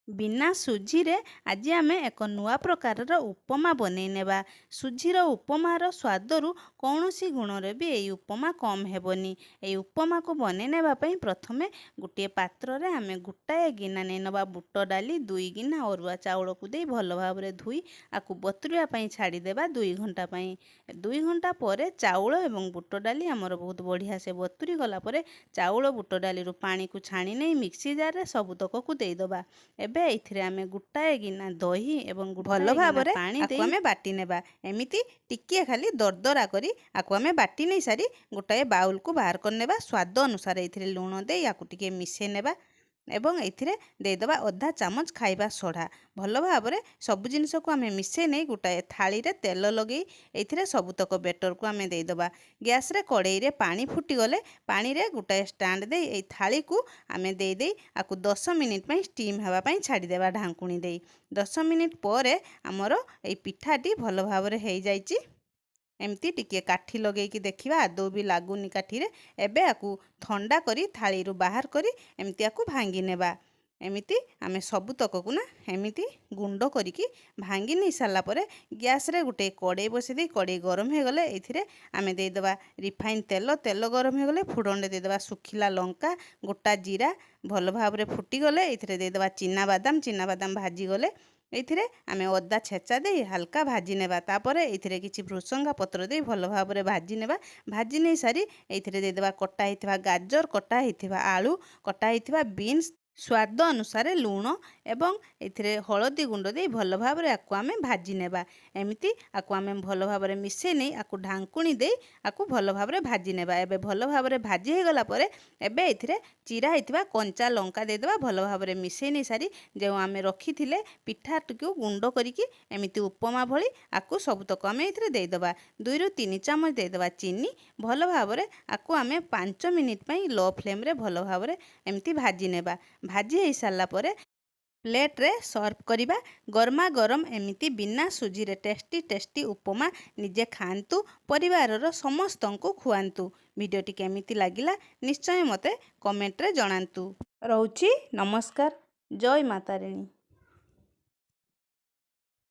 बिना सुजी रे आज आम एक नुआ प्रकार उपमा बनै नेबा। सुजीर उपमार स्वाद रु कौन सी गुण भी यही उपमा कम हेबनी। यही उपमा को बनै नेबा पई प्रथमे गोटे पात्र रे आम गोटाए गिना नै नबा बुट डाली 2 गिना अरुआ चाउल को दे भल भाव रे धुई आकु बतुरिया पई छाड़ी देबा 2 घंटा पई। 2 घंटा परे चाउल एवं बुट डाली हमर बहुत बढ़िया से बतुरी गला परे चाउल बुट डाली रु पानी को छाणी नै मिक्सी जार रे सबुतक को दे दबा। एबे एथिरे आमे गुटाए गिना दही एवं भल भाव रे पानी दे आमे बाटी नेबा। एमिति टिकिए खाली दरदरा करी आकु आमे बाटी नै सारी गोटाए बाउल को बाहर कर नेबा। स्वाद अनुसार एथिरे लूण दे आकु टिके मिसे नेबा एवं एथिरे देदबा आधा चामच खाइबा सोडा। भल भाव रे सब जिनिस को आमे मिसे नै गोटाए थाली रे तेल लगे एथिरे सबुतक बेटर को आमे देदबा। गैस रे कड़ाई रे पानी फुटी गले पानी रे गोटाए स्टैंड दे ए थाली को आमे दे दे आकु 10 मिनिट पई स्टीम हेबा पई छाड़ी देबा ढांकुणी दे। 10 मिनिट परे हमर ए पिठाटी भल भाव रे हेई जाईची। एमती टिके काठी लगेकी देखिबा आदौ भी लागुनी काठी रे। एबे आकु ठंडा करी थाली रु बाहर करी एमती आकु भांगी नेबा। एमिति आमे सबुतक को ना एमिति गुंड करिकी भांगी नै साला परे गैस रे गोटे कड़ाई बसे दे कड़ाई गरम हे गले एथिरे आमे दे देबा रिफाइन तेल। तेल गरम हे गले फुडन दे देबा सुखिला लंका गोटा जीरा भल भाव रे फुटी गले एथिरे दे देबा चिना बादाम भाजी गले एथिरे आमे अदा छेचा दे हल्का भाजी नेबा। तापरे एथिरे किछि भृसंगा पत्र दे भल भाव रे भाजी नेबा। भाजी नै सारी एथिरे दे देबा कटा हिथिबा गाजर कटा हिथिबा आलू कटा हिथिबा बीन्स स्वाद अनुसार लूण एवं एथिरे हलदी गुंड दे भल भाव रे आकु आमे भाजी नेबा। एमिति आकु आमे भल भाव रे मिसे नै आकु ढांकुणी दे आकु भल भाव रे भाजी नेबा। एबे भल भाव रे भाजी हे गला परे एबे एथिरे चिरा हिथिबा कंचा लंका दे देबा। भल भाव रे मिसे नै सारी जे आमे रखिथिले पिठा टिकु गुंड करिकी एमिति उपमा भली आकु सबुतक आमे एथिरे दे देबा। 2 रु 3 चामच दे देबा चीनी। भल भाव रे आकु आमे 5 मिनिट पई लो फ्लेम रे भल भाव रे एमिति भाजी नेबा। भाजी हे साला परे प्लेट रे सर्व करिबा। गरमा गरम एमिति बिना सुजी रे टेस्टी उपमा निजे खांतु परिवार रो समस्तंकु खुआंतु। वीडियोटी केमिति लागिला निश्चय मते कमेंट रे जणांतु। रहउची नमस्कार। जय माता रानी।